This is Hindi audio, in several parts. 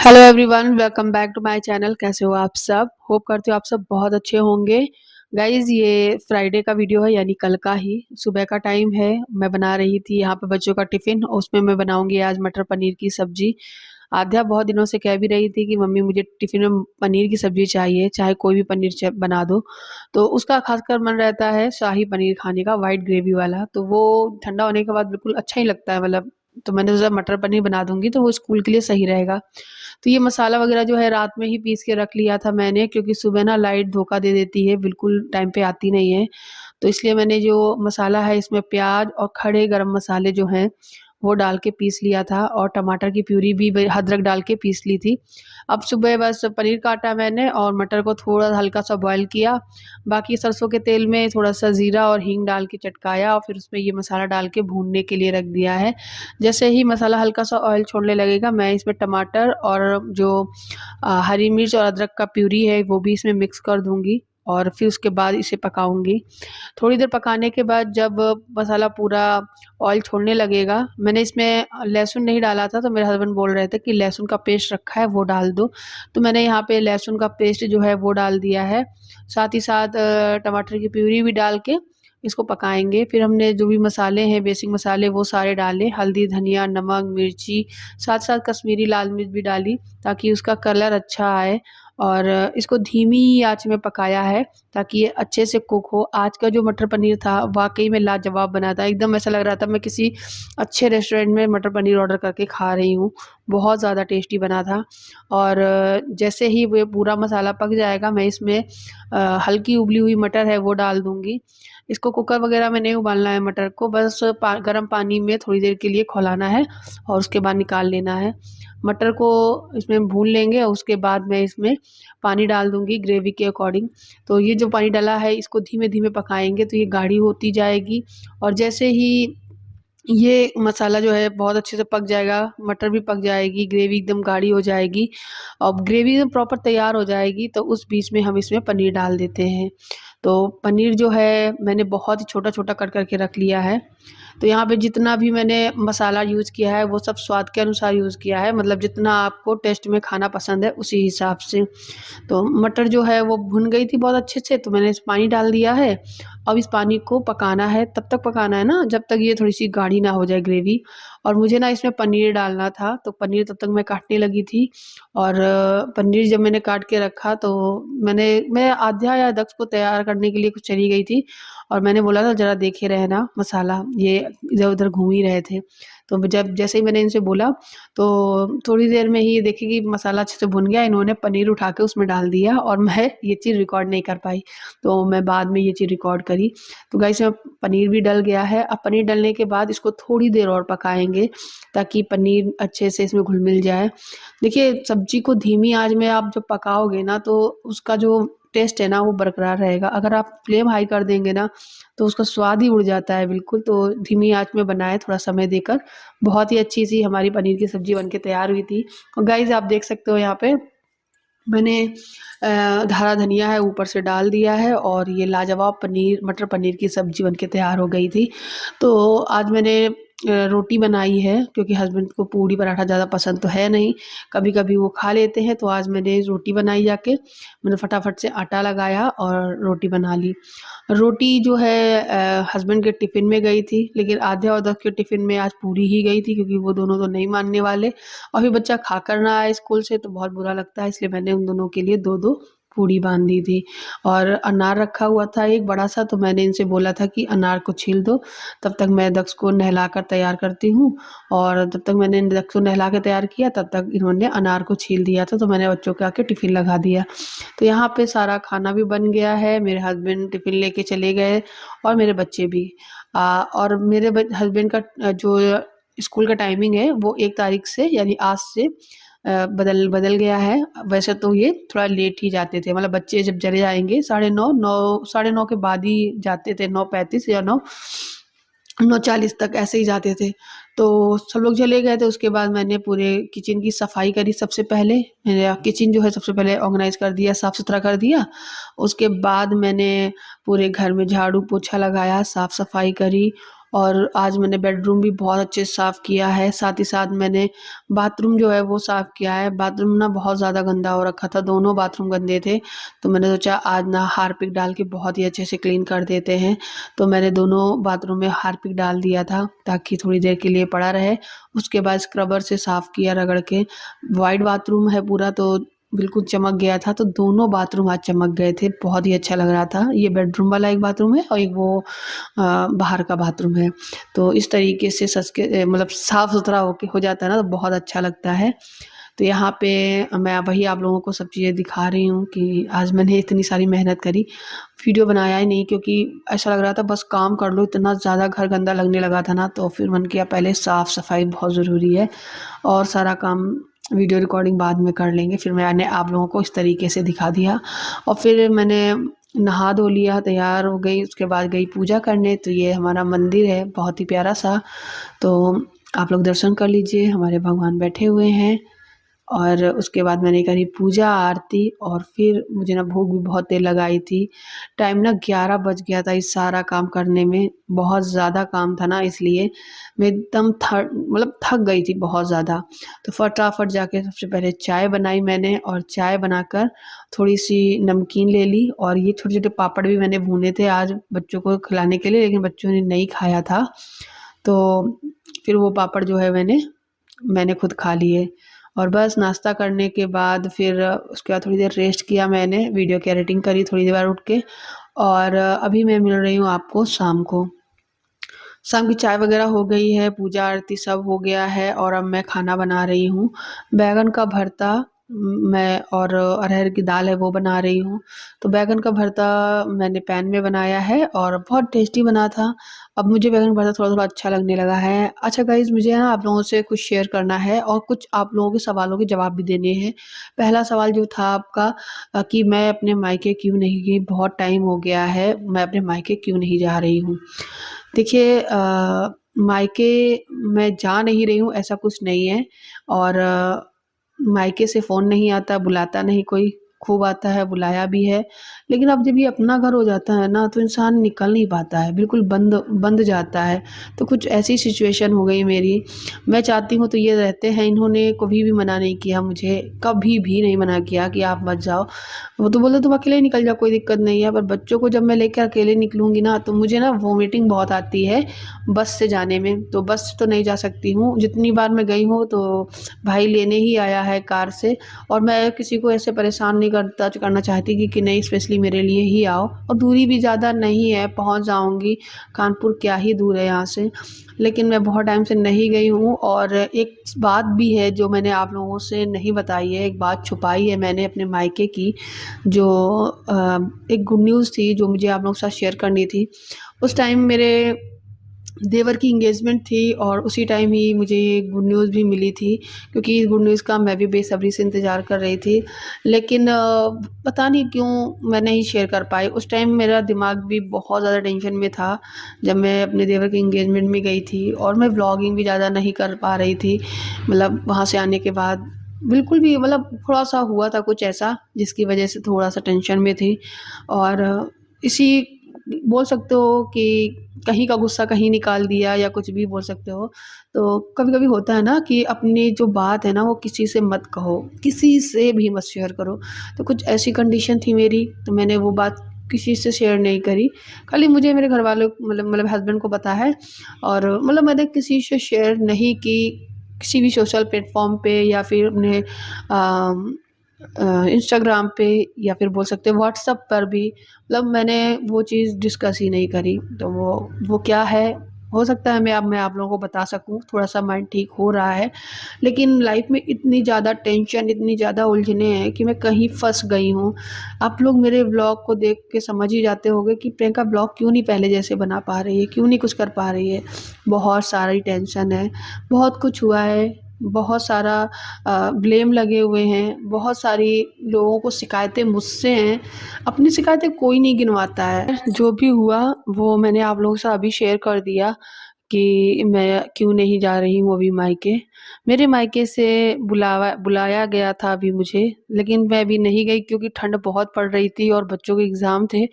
Hello everyone, welcome back to my channel. कैसे हो आप सब? होप करती हूँ आप सब बहुत अच्छे होंगे। गाइज, ये फ्राइडे का वीडियो है, यानी कल का ही सुबह का टाइम है। मैं बना रही थी यहाँ पे बच्चों का टिफ़िन। उसमें मैं बनाऊंगी आज मटर पनीर की सब्जी। आध्या बहुत दिनों से कह भी रही थी कि मम्मी मुझे टिफ़िन में पनीर की सब्जी चाहिए, चाहे कोई भी पनीर बना दो। तो उसका खासकर मन रहता है शाही पनीर खाने का, वाइट ग्रेवी वाला। तो वो ठंडा होने के बाद बिल्कुल अच्छा ही लगता है, मतलब। तो मैंने सोचा मटर पनीर बना दूंगी तो वो स्कूल के लिए सही रहेगा। तो ये मसाला वगैरह जो है रात में ही पीस के रख लिया था मैंने, क्योंकि सुबह ना लाइट धोखा दे देती है, बिल्कुल टाइम पे आती नहीं है। तो इसलिए मैंने जो मसाला है इसमें प्याज और खड़े गरम मसाले जो हैं वो डाल के पीस लिया था, और टमाटर की प्यूरी भी अदरक डाल के पीस ली थी। अब सुबह बस पनीर काटा मैंने और मटर को थोड़ा हल्का सा बॉयल किया। बाकी सरसों के तेल में थोड़ा सा जीरा और हींग डाल के चटकाया, और फिर उसमें ये मसाला डाल के भूनने के लिए रख दिया है। जैसे ही मसाला हल्का सा ऑयल छोड़ने लगेगा, मैं इसमें टमाटर और जो हरी मिर्च और अदरक का प्यूरी है वो भी इसमें मिक्स कर दूंगी, और फिर उसके बाद इसे पकाऊंगी। थोड़ी देर पकाने के बाद जब मसाला पूरा ऑयल छोड़ने लगेगा, मैंने इसमें लहसुन नहीं डाला था, तो मेरे हस्बैंड बोल रहे थे कि लहसुन का पेस्ट रखा है वो डाल दो। तो मैंने यहाँ पे लहसुन का पेस्ट जो है वो डाल दिया है। साथ ही साथ टमाटर की प्यूरी भी डाल के इसको पकाएंगे। फिर हमने जो भी मसाले हैं, बेसिक मसाले, वो सारे डाले। हल्दी, धनिया, नमक, मिर्ची, साथ साथ कश्मीरी लाल मिर्च भी डाली ताकि उसका कलर अच्छा आए। और इसको धीमी आंच में पकाया है ताकि ये अच्छे से कुक हो। आज का जो मटर पनीर था वाकई में लाजवाब बना था। एकदम ऐसा लग रहा था मैं किसी अच्छे रेस्टोरेंट में मटर पनीर ऑर्डर करके खा रही हूँ। बहुत ज़्यादा टेस्टी बना था। और जैसे ही वो पूरा मसाला पक जाएगा, मैं इसमें हल्की उबली हुई मटर है वो डाल दूँगी। इसको कुकर वगैरह में नहीं उबालना है मटर को, बस गर्म पानी में थोड़ी देर के लिए खौलाना है और उसके बाद निकाल लेना है। मटर को इसमें भून लेंगे और उसके बाद मैं इसमें पानी डाल दूँगी ग्रेवी के अकॉर्डिंग। तो ये जो पानी डाला है इसको धीमे-धीमे पकाएँगे तो ये गाढ़ी होती जाएगी, और जैसे ही ये मसाला जो है बहुत अच्छे से पक जाएगा, मटर भी पक जाएगी, ग्रेवी एकदम गाढ़ी हो जाएगी। अब ग्रेवी एकदम प्रॉपर तैयार हो जाएगी तो उस बीच में हम इसमें पनीर डाल देते हैं। तो पनीर जो है मैंने बहुत ही छोटा-छोटा कट करके रख लिया है। तो यहाँ पे जितना भी मैंने मसाला यूज़ किया है वो सब स्वाद के अनुसार यूज़ किया है, मतलब जितना आपको टेस्ट में खाना पसंद है उसी हिसाब से। तो मटर जो है वो भुन गई थी बहुत अच्छे से, तो मैंने इस पानी डाल दिया है। अब इस पानी को पकाना है, तब तक पकाना है ना जब तक ये थोड़ी-सी गाढ़ी ना हो जाए ग्रेवी। और मुझे ना इसमें पनीर डालना था, तो पनीर तब तक मैं काटने लगी थी। और पनीर जब मैंने काट के रखा तो मैं आध्या या दक्ष को तैयार करने के लिए कुछ चली गई थी, और मैंने बोला था ज़रा देखे रहना मसाला, ये इधर-उधर घूम ही रहे थे। तो जब जैसे ही मैंने इनसे बोला तो थोड़ी देर में ही देखिए कि मसाला अच्छे से भुन गया, इन्होंने पनीर उठा के उसमें डाल दिया और मैं ये चीज़ रिकॉर्ड नहीं कर पाई। तो मैं बाद में ये चीज़ रिकॉर्ड करी। तो गाइस, इसमें पनीर भी डल गया है। अब पनीर डलने के बाद इसको थोड़ी देर और पकाएँगे ताकि पनीर अच्छे से इसमें घुल-मिल जाए। देखिए, सब्ज़ी को धीमी आँच में आप जब पकाओगे ना तो उसका जो टेस्ट है ना वो बरकरार रहेगा। अगर आप फ्लेम हाई कर देंगे ना तो उसका स्वाद ही उड़ जाता है बिल्कुल। तो धीमी आँच में बनाएँ थोड़ा समय देकर। बहुत ही अच्छी-सी हमारी पनीर की सब्ज़ी बन के तैयार हुई थी। और गाइस, आप देख सकते हो यहाँ पे मैंने हरा धनिया है ऊपर से डाल दिया है, और ये लाजवाब पनीर मटर पनीर की सब्ज़ी बन के तैयार हो गई थी। तो आज मैंने रोटी बनाई है क्योंकि हस्बैंड को पूड़ी पराठा ज़्यादा पसंद तो है नहीं, कभी-कभी वो खा लेते हैं। तो आज मैंने रोटी बनाई जाके, मैंने फटाफट से आटा लगाया और रोटी बना ली। रोटी जो है हस्बैंड के टिफ़िन में गई थी, लेकिन आध्या और दक्ष के टिफ़िन में आज पूरी ही गई थी क्योंकि वो दोनों तो नहीं मानने वाले। और फिर बच्चा खाकर ना आए स्कूल से तो बहुत बुरा लगता है, इसलिए मैंने उन दोनों के लिए 2-2 पूड़ी बाँध दी थी। और अनार रखा हुआ था एक बड़ा-सा, तो मैंने इनसे बोला था कि अनार को छील दो, तब तक मैं दक्ष को नहलाकर तैयार करती हूँ। और तब तक मैंने दक्ष को नहला के तैयार किया, तब तक इन्होंने अनार को छील दिया था, तो मैंने बच्चों के आके टिफ़िन लगा दिया। तो यहाँ पे सारा खाना भी बन गया है, मेरे हस्बैंड टिफ़िन लेके चले गए और मेरे बच्चे भी। और मेरे हस्बैंड का जो स्कूल का टाइमिंग है वो 1 तारीख से यानी आज से बदल बदल गया है। वैसे तो ये थोड़ा लेट ही जाते थे, मतलब बच्चे जब चले जाएँगे 9:30 साढ़े 9 के बाद ही जाते थे, 9:35 या 9:40 तक ऐसे ही जाते थे। तो सब लोग चले गए थे, उसके बाद मैंने पूरे किचन की सफाई करी सबसे पहले। मेरा किचन जो है सबसे पहले ऑर्गनाइज़ कर दिया, साफ-सुथरा कर दिया। उसके बाद मैंने पूरे घर में झाड़ू पोछा लगाया, साफ-सफाई करी, और आज मैंने बेडरूम भी बहुत अच्छे से साफ़ किया है, साथ ही साथ मैंने बाथरूम जो है वो साफ़ किया है। बाथरूम ना बहुत ज़्यादा गंदा हो रखा था, दोनों बाथरूम गंदे थे, तो मैंने सोचा आज ना हार्पिक डाल के बहुत ही अच्छे से क्लीन कर देते हैं। तो मैंने दोनों बाथरूम में हार्पिक डाल दिया था ताकि थोड़ी देर के लिए पड़ा रहे। उसके बाद स्क्रबर से साफ़ किया रगड़ के। वाइट बाथरूम है पूरा, तो बिल्कुल चमक गया था, तो दोनों बाथरूम आज चमक गए थे, बहुत ही अच्छा लग रहा था। ये बेडरूम वाला एक बाथरूम है और एक वो बाहर का बाथरूम है। तो इस तरीके से सच के मतलब साफ़-सुथरा हो जाता है ना, तो बहुत अच्छा लगता है। तो यहाँ पे मैं वही आप लोगों को सब चीज़ें दिखा रही हूँ कि आज मैंने इतनी सारी मेहनत करी। वीडियो बनाया ही नहीं क्योंकि ऐसा लग रहा था बस काम कर लो, इतना ज़्यादा घर गंदा लगने लगा था ना, तो फिर मन किया पहले साफ़-सफ़ाई बहुत ज़रूरी है और सारा काम वीडियो रिकॉर्डिंग बाद में कर लेंगे। फिर मैंने आप लोगों को इस तरीके से दिखा दिया और फिर मैंने नहा धो लिया, तैयार हो गई, उसके बाद गई पूजा करने। तो ये हमारा मंदिर है, बहुत ही प्यारा-सा, तो आप लोग दर्शन कर लीजिए, हमारे भगवान बैठे हुए हैं। और उसके बाद मैंने करी पूजा आरती और फिर मुझे ना भूख भी बहुत तेज़ लगाई थी। टाइम ना 11 बज गया था इस सारा काम करने में, बहुत ज़्यादा काम था ना, इसलिए मैं एकदम थक गई थी बहुत ज़्यादा। तो फटाफट जाके सबसे पहले चाय बनाई मैंने और चाय बनाकर थोड़ी-सी नमकीन ले ली और ये छोटे-छोटे पापड़ भी मैंने भूने थे आज बच्चों को खिलाने के लिए, लेकिन बच्चों ने नहीं खाया था। तो फिर वो पापड़ जो है मैंने खुद खा लिए और बस नाश्ता करने के बाद फिर उसके बाद थोड़ी देर रेस्ट किया मैंने, वीडियो की एडिटिंग करी थोड़ी देर बाद उठ के और अभी मैं मिल रही हूँ आपको शाम को। शाम की चाय वगैरह हो गई है, पूजा आरती सब हो गया है और अब मैं खाना बना रही हूँ। बैंगन का भरता मैं और अरहर की दाल है वो बना रही हूँ। तो बैंगन का भरता मैंने पैन में बनाया है और बहुत टेस्टी बना था। अब मुझे बैंगन भरता थोड़ा-थोड़ा अच्छा लगने लगा है। अच्छा गाइज़, मुझे ना आप लोगों से कुछ शेयर करना है और कुछ आप लोगों के सवालों के जवाब भी देने हैं। पहला सवाल जो था आपका कि मैं अपने मायके क्यों नहीं गई? बहुत टाइम हो गया है, मैं अपने मायके क्यों नहीं जा रही हूँ? देखिए मायके मैं जा नहीं रही हूँ ऐसा कुछ नहीं है और मायके से फ़ोन नहीं आता, बुलाता नहीं कोई, खूब आता है, बुलाया भी है। लेकिन अब जब ये अपना घर हो जाता है ना, तो इंसान निकल नहीं पाता है, बिल्कुल बंद बंद जाता है। तो कुछ ऐसी सिचुएशन हो गई मेरी, मैं चाहती हूँ तो ये रहते हैं, इन्होंने कभी भी मना नहीं किया मुझे, कभी भी नहीं मना किया कि आप मत जाओ। वो तो बोले तुम अकेले ही निकल जाओ, कोई दिक्कत नहीं है, पर बच्चों को जब मैं लेकर अकेले निकलूँगी ना, तो मुझे ना वॉमिटिंग बहुत आती है बस से जाने में, तो बस से तो नहीं जा सकती हूँ। जितनी बार मैं गई हूँ तो भाई लेने ही आया है कार से और मैं किसी को ऐसे परेशान नहीं करना चाहती कि नहीं स्पेशली मेरे लिए ही आओ और दूरी भी ज़्यादा नहीं है, पहुँच जाऊँगी। कानपुर क्या ही दूर है यहाँ से। लेकिन मैं बहुत टाइम से नहीं गई हूँ और एक बात भी है जो मैंने आप लोगों से नहीं बताई है, एक बात छुपाई है मैंने अपने मायके की, जो एक गुड न्यूज़ थी जो मुझे आप लोगों के साथ शेयर करनी थी। उस टाइम मेरे देवर की एंगेजमेंट थी और उसी टाइम ही मुझे ये गुड न्यूज़ भी मिली थी, क्योंकि इस गुड न्यूज़ का मैं भी बेसब्री से इंतज़ार कर रही थी। लेकिन पता नहीं क्यों मैं नहीं शेयर कर पाई। उस टाइम मेरा दिमाग भी बहुत ज़्यादा टेंशन में था, जब मैं अपने देवर की एंगेजमेंट में गई थी और मैं व्लॉगिंग भी ज़्यादा नहीं कर पा रही थी। मतलब वहाँ से आने के बाद बिल्कुल भी मतलब थोड़ा-सा हुआ था कुछ ऐसा, जिसकी वजह से थोड़ा-सा टेंशन में थी और इसी बोल सकते हो कि कहीं का गुस्सा कहीं निकाल दिया या कुछ भी बोल सकते हो। तो कभी-कभी होता है ना कि अपनी जो बात है ना वो किसी से मत कहो, किसी से भी मत शेयर करो। तो कुछ ऐसी कंडीशन थी मेरी, तो मैंने वो बात किसी से शेयर नहीं करी। खाली मुझे मेरे घरवालों मतलब हस्बैंड को पता है और मतलब मैंने किसी से शेयर नहीं की, किसी भी सोशल प्लेटफ़ॉर्म पे या फिर अपने इंस्टाग्राम पे या फिर बोल सकते हैं व्हाट्सएप पर भी, मतलब मैंने वो चीज़ डिस्कस ही नहीं करी। तो वो क्या है, हो सकता है मैं आप लोगों को बता सकूँ, थोड़ा-सा माइंड ठीक हो रहा है। लेकिन लाइफ़ में इतनी ज़्यादा टेंशन, इतनी ज़्यादा उलझने हैं कि मैं कहीं फँस गई हूँ। आप लोग मेरे व्लॉग को देख के समझ ही जाते होंगे कि प्रियंका व्लॉग क्यों नहीं पहले जैसे बना पा रही है, क्यों नहीं कुछ कर पा रही है। बहुत सारी टेंशन है, बहुत कुछ हुआ है, बहुत सारा ब्लेम लगे हुए हैं, बहुत सारी लोगों को शिकायतें मुझसे हैं। अपनी शिकायतें कोई नहीं गिनवाता है। जो भी हुआ वो मैंने आप लोगों से अभी शेयर कर दिया कि मैं क्यों नहीं जा रही हूँ अभी मायके। मेरे मायके से बुलाया गया था अभी मुझे, लेकिन मैं अभी नहीं गई क्योंकि ठंड बहुत पड़ रही थी और बच्चों के एग्ज़ाम थे।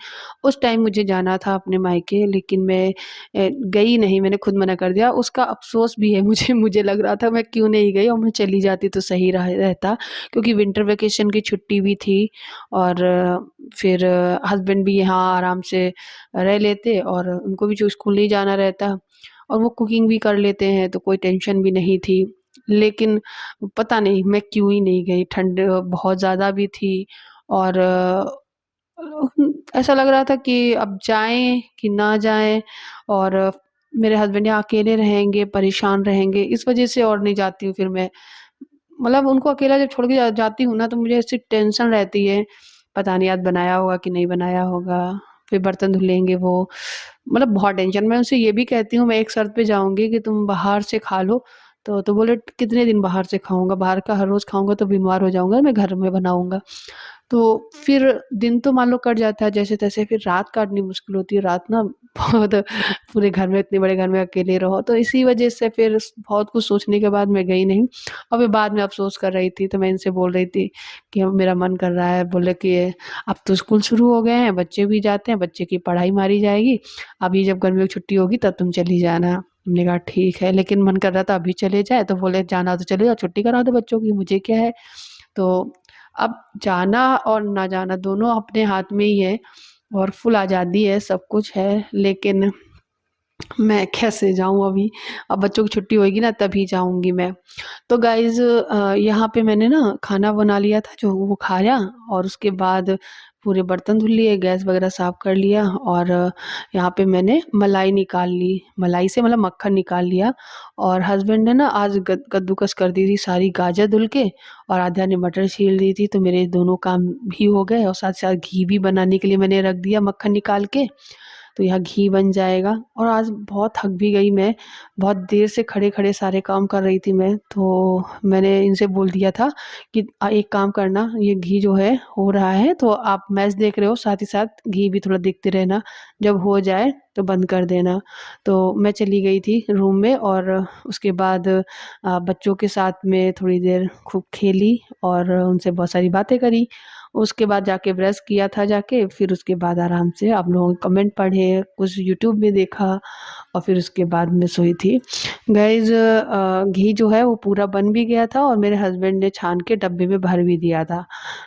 उस टाइम मुझे जाना था अपने मायके, लेकिन मैं गई नहीं, मैंने खुद मना कर दिया। उसका अफ़सोस भी है मुझे, मुझे लग रहा था मैं क्यों नहीं गई, और मैं चली जाती तो सही रहता, क्योंकि विंटर वेकेशन की छुट्टी भी थी और फिर हस्बैंड भी यहाँ आराम से रह लेते और उनको भी जो स्कूल नहीं जाना रहता, और वो कुकिंग भी कर लेते हैं तो कोई टेंशन भी नहीं थी। लेकिन पता नहीं मैं क्यों ही नहीं गई, ठंड बहुत ज़्यादा भी थी और ऐसा लग रहा था कि अब जाएँ कि ना जाएँ, और मेरे हस्बैंड यहाँ अकेले रहेंगे, परेशान रहेंगे, इस वज़ह से और नहीं जाती हूँ फिर मैं। मतलब उनको अकेला जब छोड़ के जाती हूँ ना, तो मुझे ऐसी टेंशन रहती है, पता नहीं आज बनाया होगा कि नहीं बनाया होगा, फिर बर्तन धुलेंगे वो, मतलब बहुत टेंशन। मैं उनसे ये भी कहती हूँ, मैं एक शर्त पे जाऊँगी कि तुम बाहर से खा लो, तो बोले कितने दिन बाहर से खाऊँगा, बाहर का हर रोज़ खाऊँगा तो बीमार हो जाऊँगा, मैं घर में बनाऊँगा। तो फिर दिन तो मान लो कट जाता है जैसे-तैसे, फिर रात काटनी मुश्किल होती है, रात ना बहुत पूरे घर में, इतने बड़े घर में अकेले रहो, तो इसी वजह से फिर बहुत कुछ सोचने के बाद मैं गई नहीं। और फिर बाद में अफ़सोस कर रही थी, तो मैं इनसे बोल रही थी कि अब मेरा मन कर रहा है, बोले कि अब तो स्कूल शुरू हो गए हैं, बच्चे भी जाते हैं, बच्चे की पढ़ाई मारी जाएगी, अभी जब गर्मियों की छुट्टी होगी तब तुम चली जाना। हमने कहा ठीक है, लेकिन मन कर रहा था अभी चले जाएँ, तो बोले जाना तो चले जाओ, छुट्टी करा दो बच्चों की, मुझे क्या है। तो अब जाना और ना जाना दोनों अपने हाथ में ही है, और फुल आज़ादी है, सब कुछ है, लेकिन मैं कैसे जाऊँ अभी? अब बच्चों की छुट्टी होएगी ना तभी जाऊँगी मैं। तो गाइज़ यहाँ पे मैंने ना खाना बना लिया था जो वो खाया, और उसके बाद पूरे बर्तन धुल लिए, गैस वग़ैरह साफ़ कर लिया, और यहाँ पे मैंने मलाई निकाल ली। मलाई से मतलब मक्खन निकाल लिया, और हस्बैंड ने ना आज कद्दूकस कर दी थी सारी गाजर धुल के, और आधा ने मटर छील दी थी, तो मेरे दोनों काम भी हो गए, और साथ-साथ घी भी बनाने के लिए मैंने रख दिया मक्खन निकाल के। तो यहाँ घी बन जाएगा, और आज बहुत थक भी गई मैं, बहुत देर से खड़े-खड़े सारे काम कर रही थी मैं, तो मैंने इनसे बोल दिया था कि एक काम करना, ये घी जो है हो रहा है, तो आप मैच देख रहे हो, साथ ही साथ घी भी थोड़ा देखते रहना, जब हो जाए तो बंद कर देना। तो मैं चली गई थी रूम में, और उसके बाद बच्चों के साथ में थोड़ी देर खूब खेली और उनसे बहुत सारी बातें करी। उसके बाद जाके ब्रश किया था जाके, फिर उसके बाद आराम से आप लोगों के कमेंट पढ़े, कुछ यूट्यूब में देखा, और फिर उसके बाद मैं सोई थी। गाइज़ घी जो है वो पूरा बन भी गया था, और मेरे हस्बैंड ने छान के डब्बे में भर भी दिया था।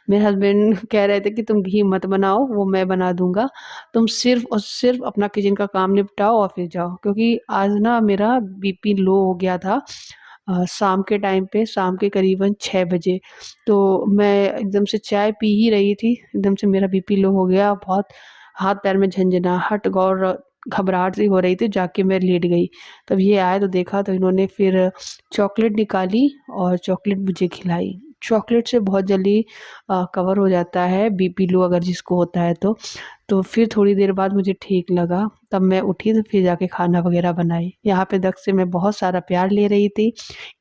मेरे हस्बैंड कह रहे थे कि तुम घी मत बनाओ, वो मैं बना दूँगा। तुम सिर्फ़ और सिर्फ़ अपना किचन का काम निपटाओ और फिर जाओ। क्योंकि आज ना मेरा बीपी लो हो गया था शाम के टाइम पे, शाम के करीबन 6 बजे। तो मैं एकदम से चाय पी ही रही थी, एकदम से मेरा बीपी लो हो गया, बहुत हाथ-पैर में झनझनाहट और घबराहट सी हो रही थी, जाके मैं लेट गई। तब ये आए तो देखा, तो इन्होंने फिर चॉकलेट निकाली और चॉकलेट मुझे खिलाई। चॉकलेट से बहुत जल्दी कवर हो जाता है बीपी लो अगर जिसको होता है तो। तो फिर थोड़ी देर बाद मुझे ठीक लगा, तब मैं उठी तो फिर जाके खाना वगैरह बनाई। यहाँ पे दक्ष से मैं बहुत सारा प्यार ले रही थी।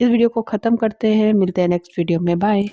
इस वीडियो को ख़त्म करते हैं, मिलते हैं नेक्स्ट वीडियो में, बाय।